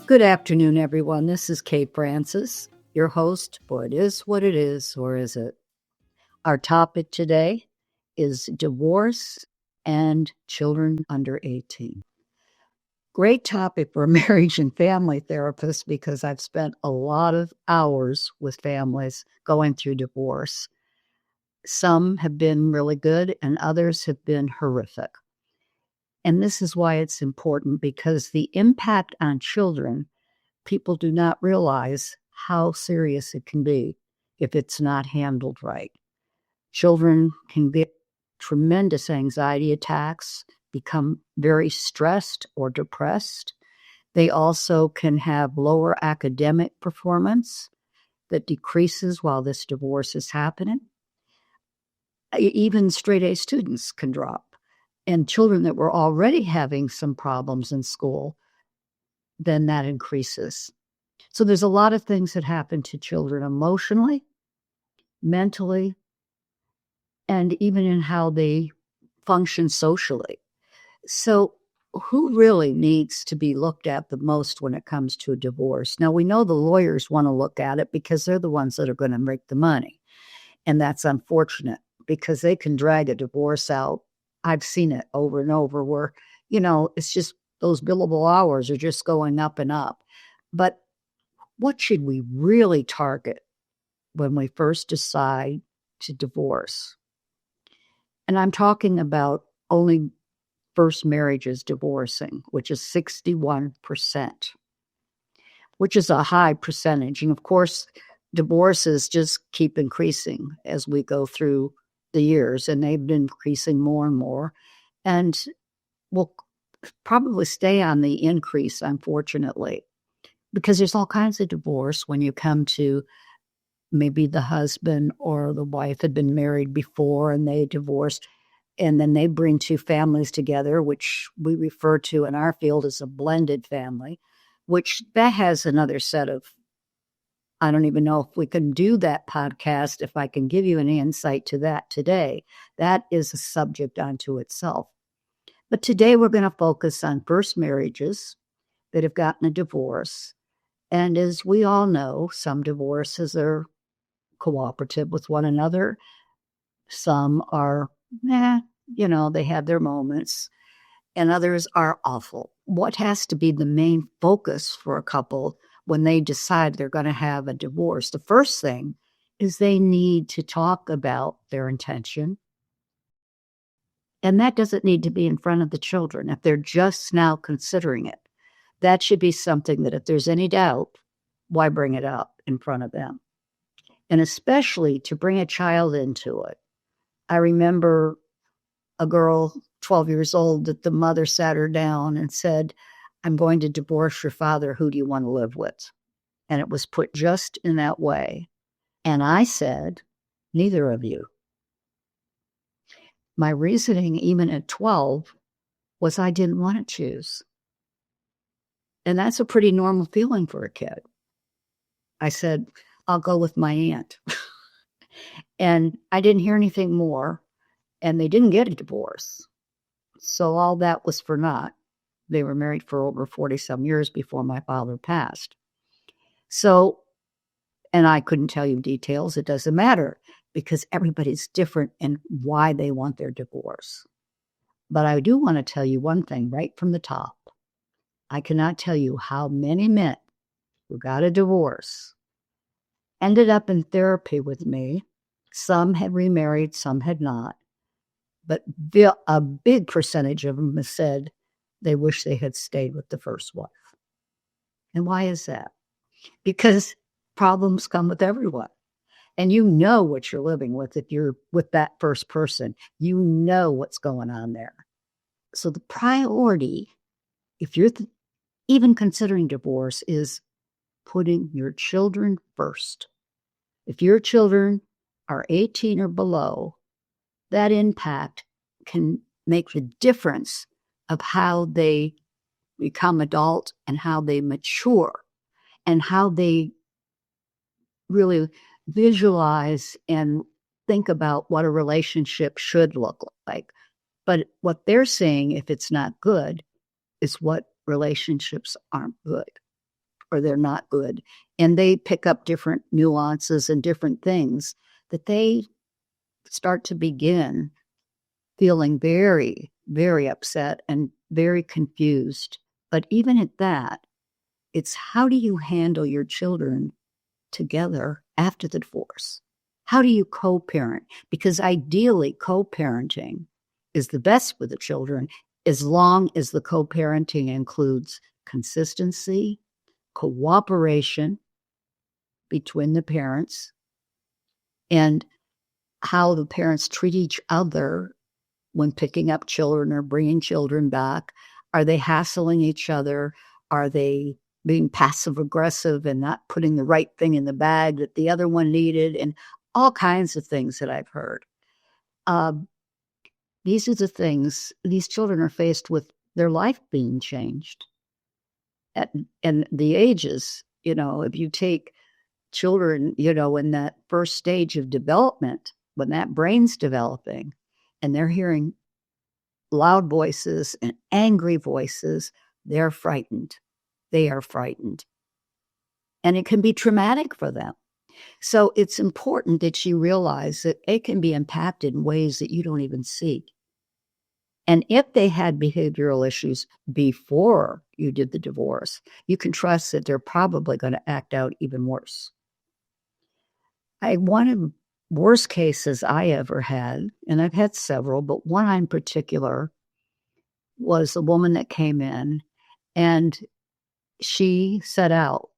Good afternoon, everyone. This is Kate Francis, your host for It Is What It Is, or Is It? Our topic today is divorce and children under 18. Great topic for a marriage and family therapist because I've spent a lot of hours with families going through divorce. Some have been really good and others have been horrific. And this is why it's important because the impact on children, people do not realize how serious it can be if it's not handled right. Children can get tremendous anxiety attacks, become very stressed or depressed. They also can have lower academic performance that decreases while this divorce is happening. Even straight A students can drop. And children that were already having some problems in school, then that increases. So there's a lot of things that happen to children emotionally, mentally, and even in how they function socially. So who really needs to be looked at the most when it comes to a divorce? Now, we know the lawyers want to look at it because they're the ones that are going to make the money. And that's unfortunate because they can drag a divorce out. I've seen it over and over where, it's just those billable hours are just going up and up. But what should we really target when we first decide to divorce? And I'm talking about only first marriages divorcing, which is 61%, which is a high percentage. And of course, divorces just keep increasing as we go through the years, and they've been increasing more and more. And will probably stay on the increase, unfortunately, because there's all kinds of divorce when you come to maybe the husband or the wife had been married before and they divorced, and then they bring two families together, which we refer to in our field as a blended family, which that has another set of, I don't even know if we can do that podcast, if I can give you any insight to that today. That is a subject unto itself. But today we're going to focus on first marriages that have gotten a divorce. And as we all know, some divorces are cooperative with one another. Some are, they have their moments, and others are awful. What has to be the main focus for a couple when they decide they're going to have a divorce? The first thing is they need to talk about their intention. And that doesn't need to be in front of the children if they're just now considering it. That should be something that if there's any doubt, why bring it up in front of them? And especially to bring a child into it. I remember a girl, 12 years old, that the mother sat her down and said, I'm going to divorce your father. Who do you want to live with? And it was put just in that way. And I said, neither of you. My reasoning, even at 12, was I didn't want to choose. And that's a pretty normal feeling for a kid. I said, I'll go with my aunt. And I didn't hear anything more. And they didn't get a divorce. So all that was for naught. They were married for over 40-some years before my father passed. So, and I couldn't tell you details. It doesn't matter because everybody's different in why they want their divorce. But I do want to tell you one thing right from the top. I cannot tell you how many men who got a divorce ended up in therapy with me. Some had remarried, some had not. But a big percentage of them have said they wish they had stayed with the first wife. And why is that? Because problems come with everyone. And you know what you're living with if you're with that first person. You know what's going on there. So the priority, if you're even considering divorce, is putting your children first. If your children are 18 or below, that impact can make the difference of how they become adult and how they mature and how they really visualize and think about what a relationship should look like. But what they're saying, if it's not good, is what relationships aren't good. or they're not good. And they pick up different nuances and different things that they start to begin feeling very, very upset and very confused. But even at that, it's how do you handle your children together after the divorce? How do you co-parent? Because ideally, co-parenting is the best with the children as long as the co-parenting includes consistency, cooperation between the parents, and how the parents treat each other when picking up children or bringing children back. Are they hassling each other? Are they being passive aggressive and not putting the right thing in the bag that the other one needed? And all kinds of things that I've heard. These are the things these children are faced with, their life being changed. And the ages, if you take children, in that first stage of development, when that brain's developing and they're hearing loud voices and angry voices, they're frightened. They are frightened. And it can be traumatic for them. So it's important that you realize that it can be impacted in ways that you don't even see. And if they had behavioral issues before you did the divorce, you can trust that they're probably going to act out even worse. One of the worst cases I ever had, and I've had several, but one in particular was a woman that came in and she set out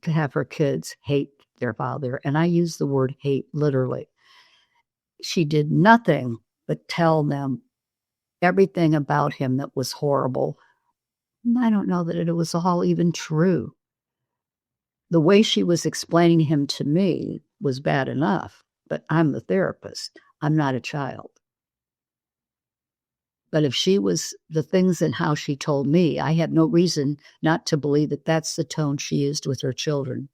to have her kids hate their father. And I use the word hate literally. She did nothing but tell them everything about him that was horrible. And I don't know that it was all even true. The way she was explaining him to me was bad enough, but I'm the therapist. I'm not a child. But if she was the things and how she told me, I had no reason not to believe that that's the tone she used with her children.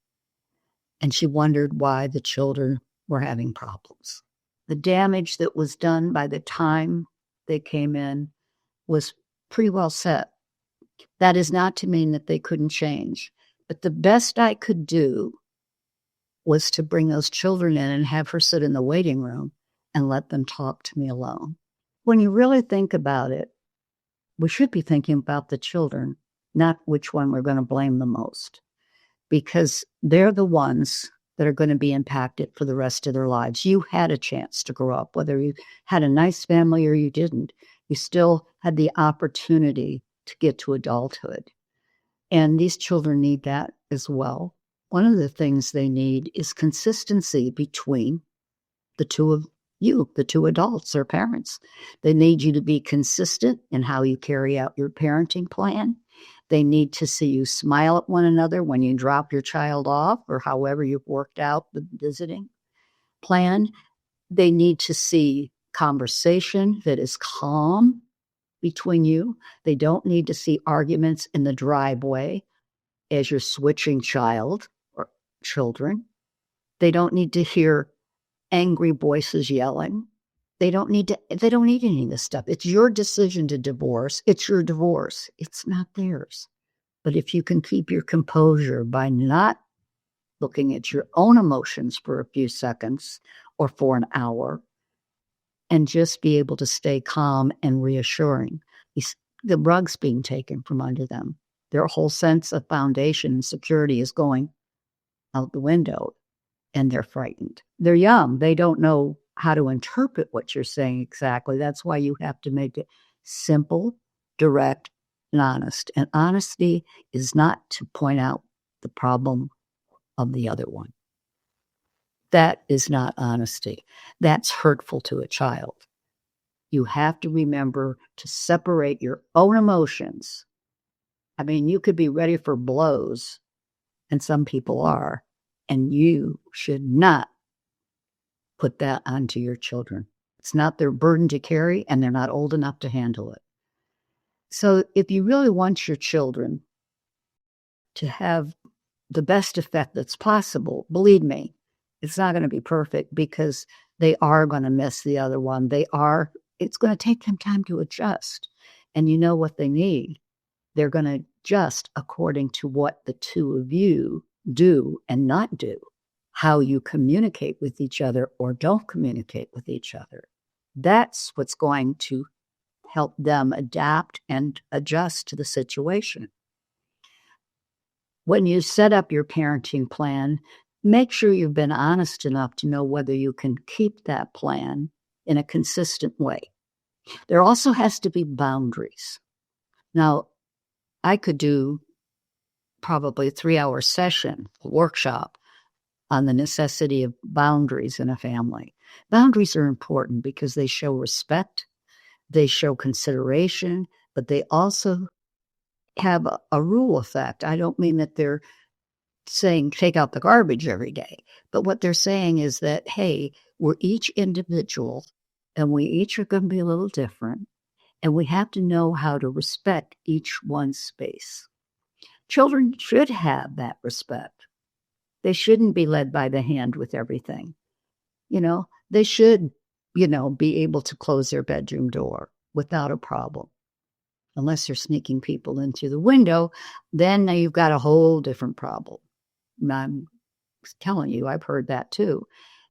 And she wondered why the children were having problems. The damage that was done by the time they came in was pretty well set. That is not to mean that they couldn't change. But the best I could do was to bring those children in and have her sit in the waiting room and let them talk to me alone. When you really think about it, we should be thinking about the children, not which one we're going to blame the most, because they're the ones that are going to be impacted for the rest of their lives. You had a chance to grow up, whether you had a nice family or you didn't. You still had the opportunity to get to adulthood. And these children need that as well. One of the things they need is consistency between the two of you, the two adults or parents. They need you to be consistent in how you carry out your parenting plan. They need to see you smile at one another when you drop your child off or however you've worked out the visiting plan. They need to see conversation that is calm between you. They don't need to see arguments in the driveway as you're switching child or children. They don't need to hear angry voices yelling. They don't need any of this stuff. It's your decision to divorce. It's your divorce. It's not theirs. But if you can keep your composure by not looking at your own emotions for a few seconds or for an hour and just be able to stay calm and reassuring, the rug's being taken from under them. Their whole sense of foundation and security is going out the window. And they're frightened. They're young. They don't know how to interpret what you're saying exactly. That's why you have to make it simple, direct, and honest. And honesty is not to point out the problem of the other one. That is not honesty. That's hurtful to a child. You have to remember to separate your own emotions. I mean, you could be ready for blows, and some people are. And you should not put that onto your children. It's not their burden to carry, and they're not old enough to handle it. So if you really want your children to have the best effect that's possible, believe me, it's not going to be perfect because they are going to miss the other one. It's going to take them time to adjust. And you know what they need. They're going to just according to what the two of you do and not do, how you communicate with each other or don't communicate with each other. That's what's going to help them adapt and adjust to the situation. When you set up your parenting plan, make sure you've been honest enough to know whether you can keep that plan in a consistent way. There also has to be boundaries. Now, I could do probably a 3-hour session, workshop on the necessity of boundaries in a family. Boundaries are important because they show respect, they show consideration, but they also have a rule effect. I don't mean that they're saying take out the garbage every day, but what they're saying is that, hey, we're each individual and we each are going to be a little different, and we have to know how to respect each one's space. Children should have that respect. They shouldn't be led by the hand with everything. They should, be able to close their bedroom door without a problem. Unless you're sneaking people in through the window, then you've got a whole different problem. I'm telling you, I've heard that too.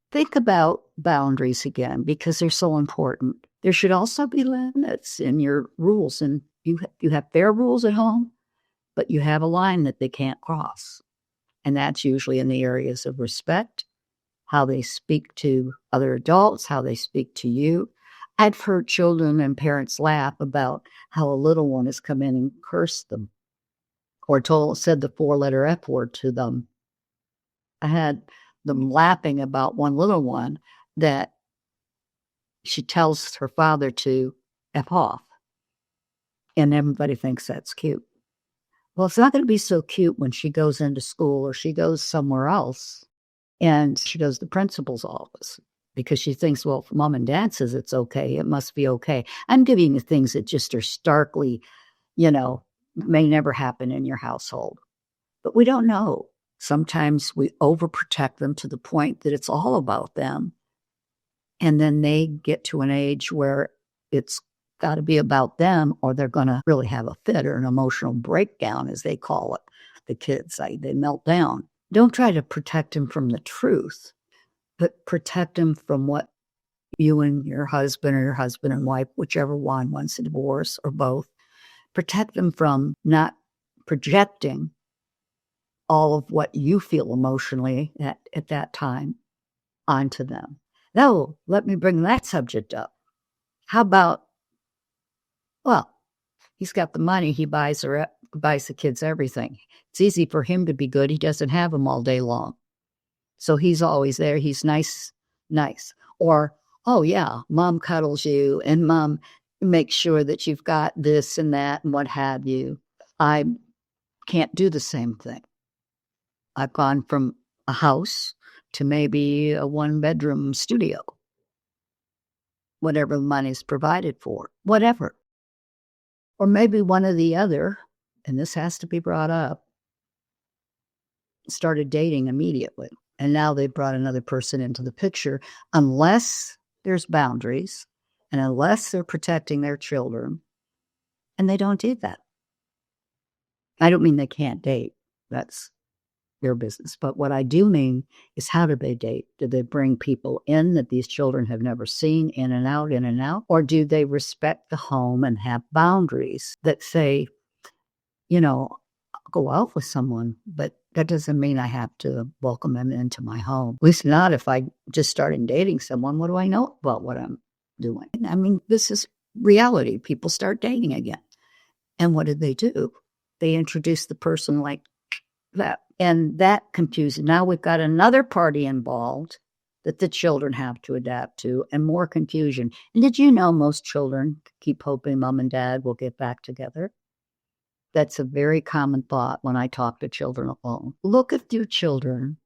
Think about boundaries again, because they're so important. There should also be limits in your rules, and you have fair rules at home, but you have a line that they can't cross. And that's usually in the areas of respect, how they speak to other adults, how they speak to you. I've heard children and parents laugh about how a little one has come in and cursed them or said the 4-letter F word to them. I had them laughing about one little one that she tells her father to F off. And everybody thinks that's cute. Well, it's not going to be so cute when she goes into school or she goes somewhere else and she goes to the principal's office because she thinks, well, if mom and dad says it's okay, it must be okay. I'm giving you things that just are starkly, may never happen in your household. But we don't know. Sometimes we overprotect them to the point that it's all about them. And then they get to an age where it's got to be about them, or they're going to really have a fit or an emotional breakdown, as they call it. The kids, they melt down. Don't try to protect them from the truth, but protect them from what you and your husband or your husband and wife, whichever one wants a divorce or both, protect them from not projecting all of what you feel emotionally at that time onto them. Now, let me bring that subject up. How about, well, he's got the money, he buys the kids everything. It's easy for him to be good. He doesn't have them all day long. So he's always there. He's nice. Or, oh yeah, mom cuddles you and mom makes sure that you've got this and that and what have you. I can't do the same thing. I've gone from a house to maybe a 1-bedroom studio. Whatever the money's provided for, whatever. Or maybe one or the other, and this has to be brought up, started dating immediately. And now they've brought another person into the picture, unless there's boundaries and unless they're protecting their children. And they don't do that. I don't mean they can't date. That's their business. But what I do mean is, how do they date? Do they bring people in that these children have never seen, in and out? Or do they respect the home and have boundaries that say, I'll go out with someone, but that doesn't mean I have to welcome them into my home. At least not if I just started dating someone. What do I know about what I'm doing? I mean, this is reality. People start dating again. And what did they do? They introduce the person like that. And that confuses. Now we've got another party involved that the children have to adapt to, and more confusion. And did you know most children keep hoping mom and dad will get back together? That's a very common thought when I talk to children alone. Look at your children,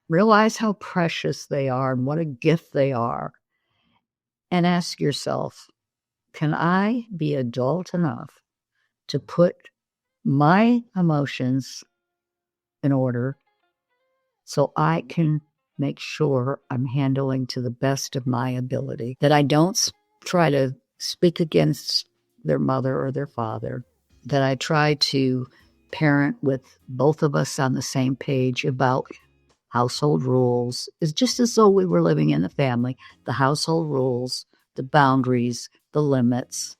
realize how precious they are and what a gift they are, and ask yourself, can I be adult enough to put my emotions in order so I can make sure I'm handling to the best of my ability, that I don't try to speak against their mother or their father, that I try to parent with both of us on the same page about household rules, is just as though we were living in the family, the household rules, the boundaries, the limits.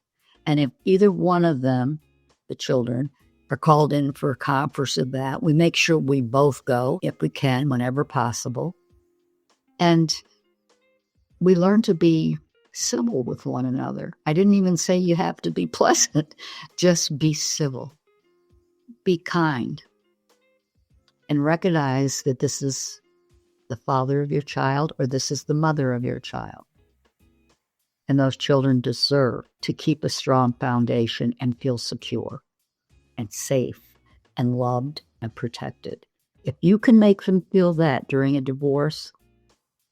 And if either one of them, the children, are called in for a conference of that, we make sure we both go if we can, whenever possible. And we learn to be civil with one another. I didn't even say you have to be pleasant, just be civil, be kind, and recognize that this is the father of your child or this is the mother of your child. And those children deserve to keep a strong foundation and feel secure and safe and loved and protected. If you can make them feel that during a divorce,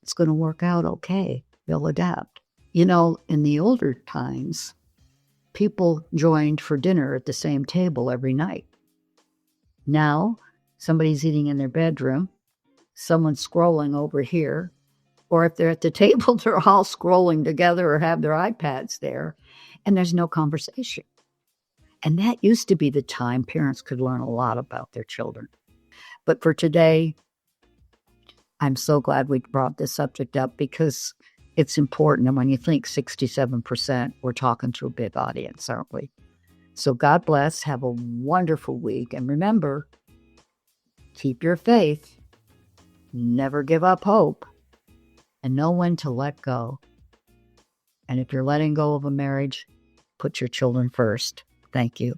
it's going to work out okay. They'll adapt. You know, in the older times, people joined for dinner at the same table every night. Now, somebody's eating in their bedroom, someone's scrolling over here, or if they're at the table, they're all scrolling together or have their iPads there, and there's no conversation. And that used to be the time parents could learn a lot about their children. But for today, I'm so glad we brought this subject up because it's important. And when you think 67%, we're talking to a big audience, aren't we? So God bless. Have a wonderful week. And remember, keep your faith. Never give up hope. And know when to let go. And if you're letting go of a marriage, put your children first. Thank you.